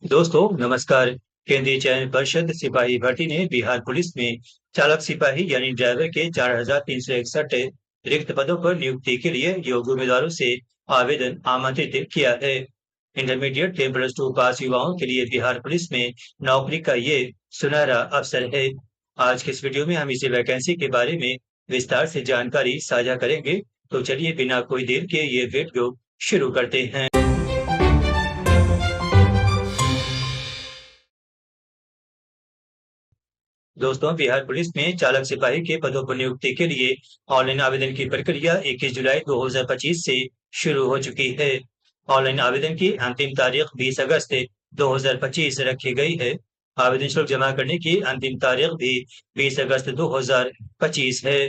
दोस्तों नमस्कार। केंद्रीय चयन परिषद सिपाही भर्ती ने बिहार पुलिस में चालक सिपाही यानी ड्राइवर के 4,361 रिक्त पदों पर नियुक्ति के लिए योग्य उम्मीदवारों से आवेदन आमंत्रित किया है। इंटरमीडिएट के +2 पास युवाओं के लिए बिहार पुलिस में नौकरी का ये सुनहरा अवसर है। आज के इस वीडियो में हम इसी वैकेंसी के बारे में विस्तार से जानकारी साझा करेंगे। तो चलिए बिना कोई देर के ये वीडियो शुरू करते हैं। दोस्तों बिहार पुलिस में चालक सिपाही के पदों पर नियुक्ति के लिए ऑनलाइन आवेदन की प्रक्रिया 21 जुलाई 2025 से शुरू हो चुकी है। ऑनलाइन आवेदन की अंतिम तारीख 20 अगस्त 2025 रखी गई है। आवेदन शुल्क जमा करने की अंतिम तारीख भी 20 अगस्त 2025 है।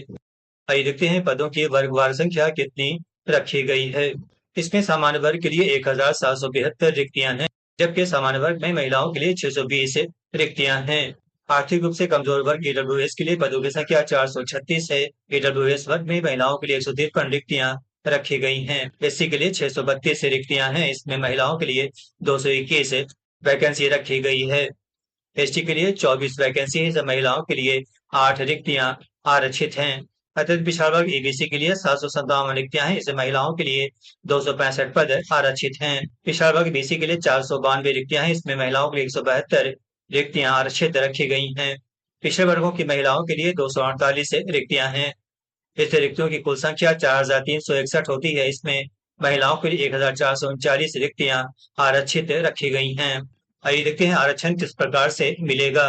आइए देखते हैं पदों की वर्गवार संख्या कितनी रखी गई है। इसमें सामान्य वर्ग के लिए 1,772 रिक्तियां हैं, जबकि सामान्य वर्ग में महिलाओं के लिए 620 रिक्तियां हैं। आर्थिक रूप से कमजोर वर्ग ईडब्ल्यूएस के लिए पदों की संख्या 436 है। ईडब्ल्यूएस वर्ग में महिलाओं के लिए 153 रिक्तियां रखी गई हैं। एससी के लिए 632 रिक्तियां हैं। इसमें महिलाओं के लिए 221 वैकेंसी रखी गई है। एसटी के लिए 24 वैकेंसी है, जब महिलाओं के लिए 8 रिक्तियां आरक्षित हैं। अतिरिक्त पिछड़ा वर्ग ईबीसी के लिए 757 रिक्तियां हैं, इसमें महिलाओं के लिए 265 पद आरक्षित हैं। पिछड़ा वर्ग बीसी के लिए 492 रिक्तियां हैं, इसमें महिलाओं के लिए 172 रिक्तियां आरक्षित रखी गई हैं। पिछड़े वर्गों की महिलाओं के लिए 248 रिक्तियां हैं। इस रिक्तियों की कुल संख्या 4,361 होती है। इसमें महिलाओं के लिए 1,439 रिक्तियां आरक्षित रखी गई हैं। आइए देखते हैं आरक्षण किस प्रकार से मिलेगा।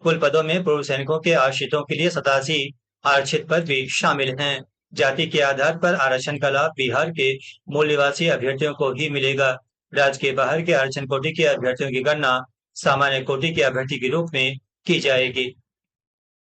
कुल पदों में पूर्व सैनिकों के आश्रितों के लिए 87 आरक्षित पद भी शामिल हैं। जाति के आधार पर आरक्षण का लाभ बिहार के मूल निवासी अभ्यर्थियों को ही मिलेगा। राज्य के बाहर के आरक्षण कोटि के अभ्यर्थियों की गणना सामान्य कोटि के अभ्यर्थी के रूप में की जाएगी।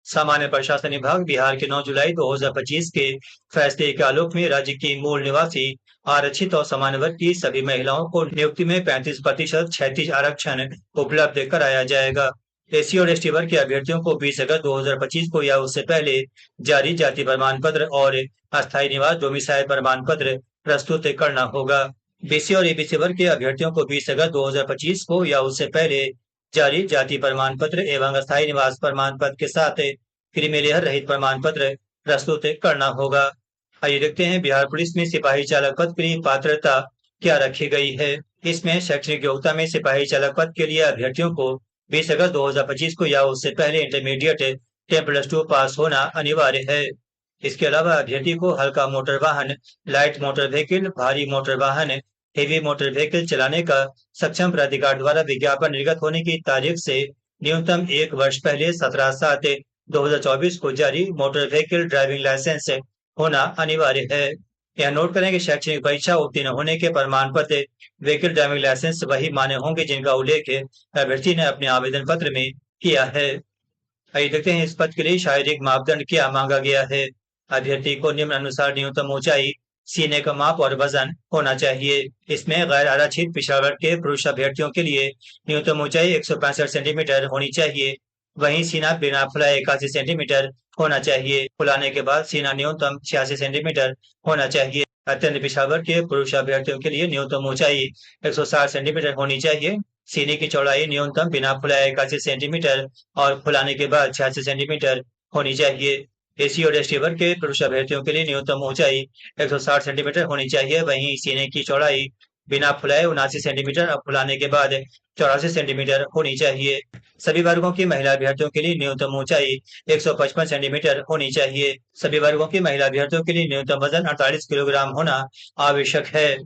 सामान्य प्रशासन विभाग बिहार के 9 जुलाई 2025 के फैसले के आलोक में राज्य की मूल निवासी आरक्षित और सामान्य वर्ग की सभी महिलाओं को नियुक्ति में 35% क्षैतिज आरक्षण उपलब्ध कराया जाएगा। एससी और एसटी वर्ग के अभ्यर्थियों को 20 अगस्त 2025 को या उससे पहले जारी जाति प्रमाण पत्र और अस्थायी निवास डोमिसाइल प्रमाण पत्र प्रस्तुत करना होगा। बीसी और एबीसी वर्ग के अभ्यर्थियों को 20 अगस्त 2025 को या उससे पहले जारी जाति प्रमाण पत्र एवं अस्थायी निवास प्रमाण पत्र के साथ क्रीमी रहित प्रमाण पत्र प्रस्तुत करना होगा। आइए देखते हैं बिहार पुलिस में सिपाही चालक पद के लिए पात्रता क्या रखी गई है। इसमें शैक्षणिक योग्यता में सिपाही चालक पद के लिए अभ्यर्थियों को 20 अगस्त 2025 को या उससे पहले इंटरमीडिएट 10+2 पास होना अनिवार्य है। इसके अलावा अभ्यर्थी को हल्का मोटर वाहन, लाइट मोटर व्हीकल, भारी मोटर वाहन, हेवी मोटर व्हीकल चलाने का सक्षम प्राधिकार द्वारा विज्ञापन निर्गत होने की तारीख से न्यूनतम 1 वर्ष पहले 17/7/2024 को जारी मोटर व्हीकल ड्राइविंग लाइसेंस होना अनिवार्य है। यह नोट करें कि शैक्षणिक परीक्षा उत्तीर्ण होने के प्रमाण पत्र व्हीकल ड्राइविंग लाइसेंस वही मान्य होंगे जिनका उल्लेख अभ्यर्थी ने अपने आवेदन पत्र में किया है। आइए देखते हैं इस पद के लिए शारीरिक मापदंड क्या मांगा गया है। अभ्यर्थी को निम्न अनुसार न्यूनतम ऊंचाई, सीने का माप और वजन होना चाहिए। इसमें गैर आरक्षित पिछड़ा वर्ग के पुरुष अभ्यर्थियों के लिए न्यूनतम ऊंचाई 165 सेंटीमीटर होनी चाहिए। वहीं सीना बिना फुलाए 81 सेंटीमीटर होना चाहिए। फुलाने के बाद सीना न्यूनतम 86 सेंटीमीटर होना चाहिए। अत्यंत पिछड़ा वर्ग के पुरुष अभ्यर्थियों के लिए न्यूनतम ऊंचाई 160 सेंटीमीटर होनी चाहिए। सीने की चौड़ाई न्यूनतम बिना फुलाए 81 सेंटीमीटर और फुलाने के बाद 86 सेंटीमीटर होनी चाहिए। एससी और एसटी वर्ग के पुरुष अभ्यर्थियों के लिए न्यूनतम ऊंचाई 160 सेंटीमीटर होनी चाहिए। वहीं सीने की चौड़ाई बिना फुलाए 79 सेंटीमीटर और फुलाने के बाद 84 सेंटीमीटर होनी चाहिए। सभी वर्गों की महिला अभ्यर्थियों के लिए न्यूनतम ऊंचाई 155 सेंटीमीटर होनी चाहिए। सभी वर्गों की महिला अभ्यर्थियों के लिए न्यूनतम वजन 48 किलोग्राम होना आवश्यक है।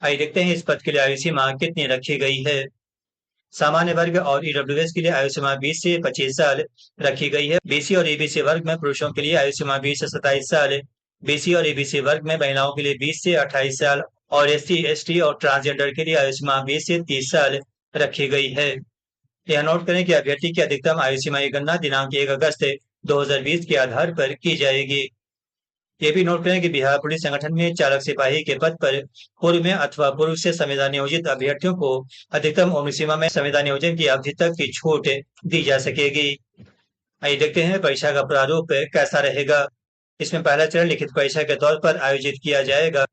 आइए देखते हैं इस पद के लिए आयु सीमा कितनी रखी गई है। सामान्य वर्ग और ईडब्ल्यूएस के लिए आयु सीमा 20 से 25 साल रखी गई है। बीसी और एबीसी वर्ग में पुरुषों के लिए आयु सीमा 20 से 27 साल, बीसी और एबीसी वर्ग में महिलाओं के लिए 20 से 28 साल और एससी एसटी और ट्रांसजेंडर के लिए आयु सीमा 20 से 30 साल रखी गई है। यह नोट करें कि अभ्यर्थी की अधिकतम आयु सीमा की गणना दिनांक 1 अगस्त 2020 के आधार पर की जाएगी। ये भी नोट करें कि बिहार पुलिस संगठन में चालक सिपाही के पद पर पूर्व में अथवा पूर्व से संविदा नियोजित अभ्यर्थियों को अधिकतम उम्र सीमा में संविदा नियोजन की अवधि तक की छूट दी जा सकेगी। आइए देखते हैं परीक्षा का प्रारूप कैसा रहेगा। इसमें पहला चरण लिखित परीक्षा के तौर पर आयोजित किया जाएगा।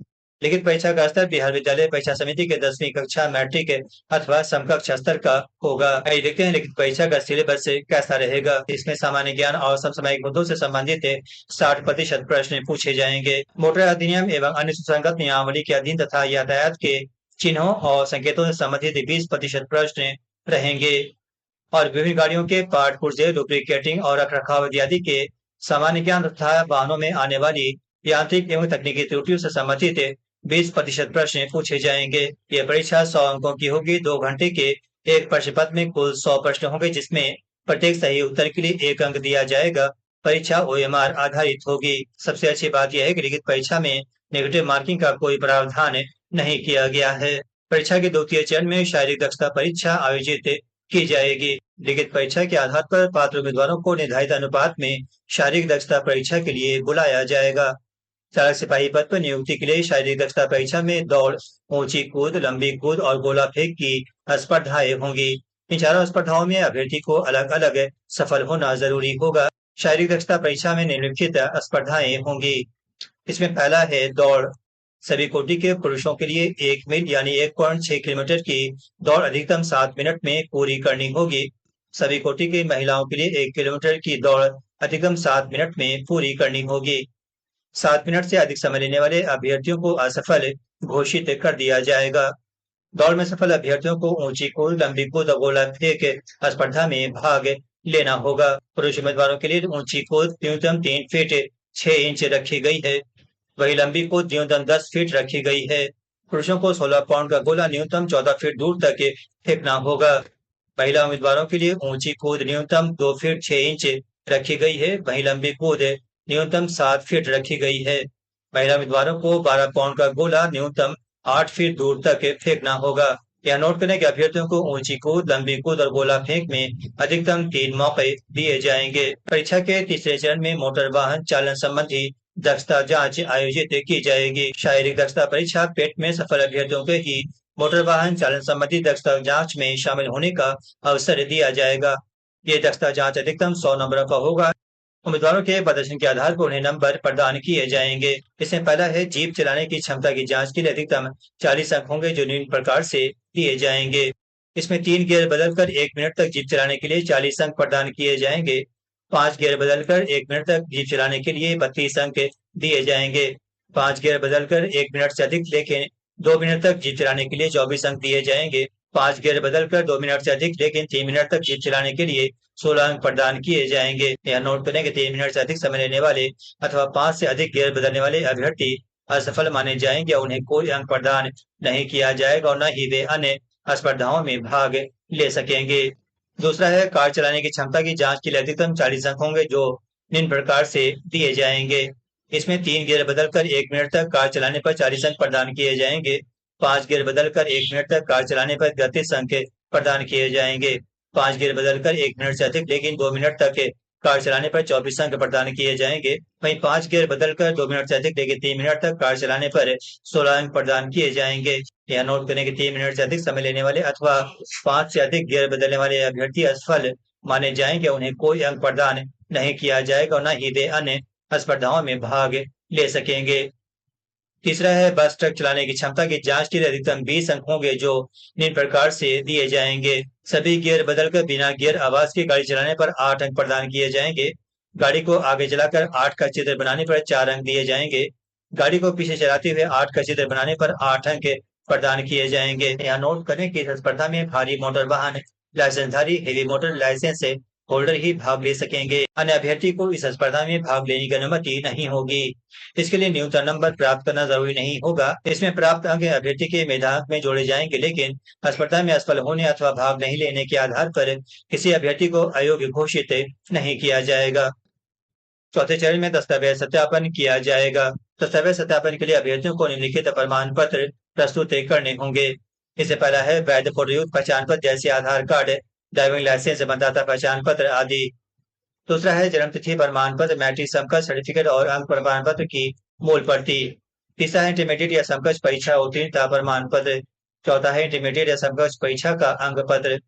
लिखित परीक्षा का स्तर बिहार विद्यालय परीक्षा समिति के 10वीं कक्षा मैट्रिक अथवा समकक्ष स्तर का होगा। आइए देखते हैं लिखित परीक्षा का सिलेबस कैसा रहेगा। इसमें सामान्य ज्ञान और समसामयिक मुद्दों से संबंधित 60% प्रश्न पूछे जाएंगे। मोटर अधिनियम एवं अन्य सुसंगत नियमावली के अधीन तथा यातायात के चिन्हों और संकेतों से संबंधित 20% प्रश्न रहेंगे और विभिन्न गाड़ियों के पार्ट पुर्जे, लुब्रिकेटिंग और रखरखाव इत्यादि के सामान्य ज्ञान तथा वाहनों में आने वाली यांत्रिक एवं तकनीकी त्रुटियों से संबंधित 20% प्रश्न पूछे जाएंगे। ये परीक्षा 100 अंकों की होगी। 2 घंटे के एक प्रश्न पत्र में कुल 100 प्रश्न होंगे, जिसमें प्रत्येक सही उत्तर के लिए 1 अंक दिया जाएगा। परीक्षा OMR आधारित होगी। सबसे अच्छी बात यह है कि लिखित परीक्षा में नेगेटिव मार्किंग का कोई प्रावधान नहीं किया गया है। परीक्षा के द्वितीय चरण में शारीरिक दक्षता परीक्षा आयोजित की जाएगी। लिखित परीक्षा के आधार पर पात्र उम्मीदवारों को निर्धारित अनुपात में शारीरिक दक्षता परीक्षा के लिए बुलाया जाएगा। चालक सिपाही पद पर नियुक्ति के लिए शारीरिक दक्षता परीक्षा में दौड़, ऊंची कूद, लंबी कूद और गोला फेंक की स्पर्धाएं होंगी। इन चारों स्पर्धाओं में अभ्यर्थी को अलग अलग सफल होना जरूरी होगा। शारीरिक दक्षता परीक्षा में निम्नलिखित स्पर्धाएं होंगी। इसमें पहला है दौड़। सभी कोटि के पुरुषों के लिए 1 मील यानी 1.6 किलोमीटर की दौड़ अधिकतम 7 मिनट में पूरी करनी होगी। सभी कोटि की महिलाओं के लिए 1 किलोमीटर की दौड़ अधिकतम 7 मिनट में पूरी करनी होगी। 7 मिनट से अधिक समय लेने वाले अभ्यर्थियों को असफल घोषित कर दिया जाएगा। दौड़ में सफल अभ्यर्थियों को ऊंची कूद, लंबी कूद और गोला फेंक स्पर्धा में भाग लेना होगा। पुरुष उम्मीदवारों के लिए ऊंची कूद न्यूनतम 3 फीट 6 इंच रखी गई है, वही लंबी कूद न्यूनतम 10 फीट रखी गई है। पुरुषों को 16 पाउंड का गोला न्यूनतम 14 फीट दूर तक फेंकना होगा। महिला उम्मीदवारों के लिए ऊंची कूद न्यूनतम 2 फीट 6 इंच रखी गई है, वही लंबी कूद न्यूनतम 7 फीट रखी गई है। महिला उम्मीदवारों को 12 पाउंड का गोला न्यूनतम 8 फीट दूर तक फेंकना होगा। यह नोट करें कि अभ्यर्थियों को ऊंची कूद, लंबी कूद और गोला फेंक में अधिकतम 3 मौके दिए जाएंगे। परीक्षा के तीसरे चरण में मोटर वाहन चालन संबंधी दक्षता जांच आयोजित की जाएगी। शारीरिक दक्षता परीक्षा पेट में सफल अभ्यर्थियों को ही मोटर वाहन चालन संबंधी दक्षता जांच में शामिल होने का अवसर दिया जाएगा। ये दक्षता जांच अधिकतम 100 नंबरों का होगा। उम्मीदवारों के प्रदर्शन के आधार पर उन्हें नंबर प्रदान किए जाएंगे। इसमें पहला है जीप चलाने की क्षमता की जांच के लिए अधिकतम 40 अंक होंगे, जो निम्न प्रकार से दिए जाएंगे। इसमें 3 गियर बदलकर 1 मिनट तक जीप चलाने के लिए 40 अंक प्रदान किए जाएंगे। 5 गियर बदलकर 1 मिनट तक जीप चलाने के लिए 32 अंक दिए जाएंगे। 5 गियर बदलकर 1 मिनट से अधिक लेकिन 2 मिनट तक जीप चलाने के लिए 24 अंक दिए जाएंगे। 5 गियर बदलकर 2 मिनट से अधिक लेकिन 3 मिनट तक जीप चलाने के लिए 16 अंक प्रदान किए जाएंगे। यह नोट करें कि 3 मिनट से अधिक समय लेने वाले अथवा 5 से अधिक गियर बदलने वाले अभ्यर्थी असफल माने जाएंगे और उन्हें कोई अंक प्रदान नहीं किया जाएगा और न ही वे अन्य स्पर्धाओं में भाग ले सकेंगे। दूसरा है कार चलाने की क्षमता की जांच के लिए अधिकतम 40 अंक होंगे, जो निम्न प्रकार से दिए जाएंगे। इसमें 3 गियर बदलकर 1 मिनट तक कार चलाने पर 40 अंक प्रदान किए जाएंगे। 5 गियर बदलकर 1 मिनट तक कार चलाने पर 32 अंक प्रदान किए जाएंगे। 5 गियर बदलकर 1 मिनट से अधिक लेकिन 2 मिनट तक कार चलाने पर 24 अंक प्रदान किए जाएंगे। वहीं 5 गियर बदलकर 2 मिनट से अधिक लेकिन 3 मिनट तक कार चलाने पर 16 अंक प्रदान किए जाएंगे। यह नोट करें कि 3 मिनट से अधिक समय लेने वाले अथवा 5 से अधिक गियर बदलने वाले अभ्यर्थी असफल माने जाएंगे, उन्हें कोई अंक प्रदान नहीं किया जाएगा और न ही वे अन्य स्पर्धाओं में भाग ले सकेंगे। तीसरा है बस ट्रक चलाने की क्षमता की जांच के लिए अधिकतम 20 अंक होंगे, जो निम्न प्रकार से दिए जाएंगे। सभी गियर बदलकर बिना गियर आवाज की गाड़ी चलाने पर 8 अंक प्रदान किए जाएंगे। गाड़ी को आगे चलाकर 8 का चित्र बनाने पर 4 अंक दिए जाएंगे। गाड़ी को पीछे चलाते हुए 8 का चित्र बनाने पर 8 अंक प्रदान किए जाएंगे। यहाँ नोट करें कि इस स्पर्धा में भारी मोटर वाहन लाइसेंसधारी हेवी मोटर लाइसेंस होल्डर ही भाग ले सकेंगे। अन्य अभ्यर्थी को इस स्पर्धा में भाग लेने की अनुमति नहीं होगी। इसके लिए न्यूनतम नंबर प्राप्त करना जरूरी नहीं होगा। इसमें प्राप्त अंक अभ्यर्थी के मेधांक में जोड़े जाएंगे, लेकिन स्पर्धा में असफल होने अथवा भाग नहीं लेने के आधार पर किसी अभ्यर्थी को अयोग्य घोषित नहीं किया जाएगा। चौथे चरण में दस्तावेज सत्यापन किया जाएगा। दस्तावेज सत्यापन के लिए अभ्यर्थियों को निम्नलिखित प्रमाण पत्र प्रस्तुत करने होंगे। इससे पहला है वैध फोटोयुक्त पहचान पत्र जैसे आधार कार्ड, ड्राइविंग लाइसेंस, मतदाता पहचान पत्र आदि। दूसरा है जन्म तिथि प्रमाण पत्र, मैट्रिक समकक्ष सर्टिफिकेट और अंक प्रमाण पत्र की मूल प्रति। तीसरा है इंटरमीडिएट या समकक्ष परीक्षा उत्तीर्णता प्रमाण पत्र। चौथा है इंटरमीडिएट या समकक्ष परीक्षा का अंक पत्र।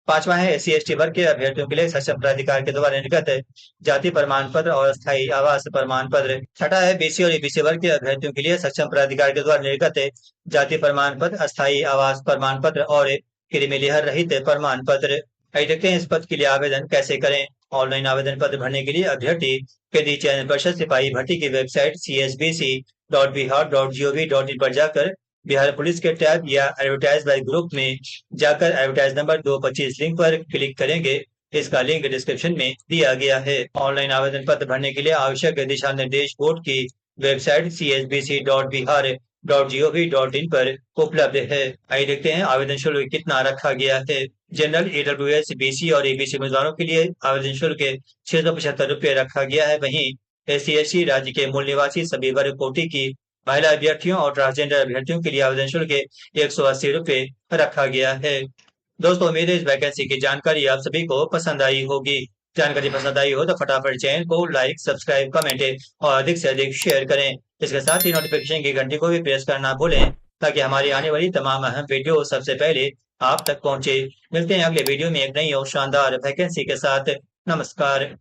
पांचवा है SC/ST वर्ग के अभ्यर्थियों के लिए सक्षम प्राधिकार के द्वारा निर्गत जाति प्रमाण पत्र और स्थायी आवास प्रमाण पत्र। छठा है BC और EBC वर्ग के अभ्यर्थियों के लिए सक्षम प्राधिकार के द्वारा निर्गत जाति प्रमाण पत्र, अस्थायी आवास प्रमाण पत्र और कृमि लेहर रहित प्रमाण पत्र। आइए देखते हैं इस पद के लिए आवेदन कैसे करें। ऑनलाइन आवेदन पत्र भरने के लिए अभ्यर्थी केंद्रीय चयन परिषद सिपाही भर्ती की वेबसाइट csbc.bihar.gov.in पर जाकर बिहार पुलिस के टैब या एडवर्टाइज बाय ग्रुप में जाकर एडवर्टाइज नंबर 225 लिंक पर क्लिक करेंगे। इसका लिंक डिस्क्रिप्शन में दिया गया है। ऑनलाइन आवेदन पत्र भरने के लिए आवश्यक दिशा निर्देश बोर्ड की वेबसाइट csbc.bihar.gov.in पर उपलब्ध है। आइए देखते हैं आवेदन शुल्क कितना रखा गया है। जनरल, AWS, BC और ABC उम्मीदवारों के लिए आवेदन शुल्क 675 रुपये रखा गया है। वहीं SC/ST राज्य के मूल निवासी सभी वर्ग कोटि की महिला अभ्यर्थियों और ट्रांसजेंडर अभ्यर्थियों के लिए आवेदन शुल्क 180 रुपये रखा गया है। दोस्तों, उम्मीद है इस वैकेंसी की जानकारी आप सभी को पसंद आई होगी। जानकारी पसंद आई हो तो फटाफट चैनल को लाइक, सब्सक्राइब, कमेंट और अधिक से अधिक शेयर करें। इसके साथ ही नोटिफिकेशन की घंटी को भी प्रेस करना भूलें ताकि हमारी आने वाली तमाम अहम वीडियो सबसे पहले आप तक पहुंचे। मिलते हैं अगले वीडियो में एक नई और शानदार वैकेंसी के साथ। नमस्कार।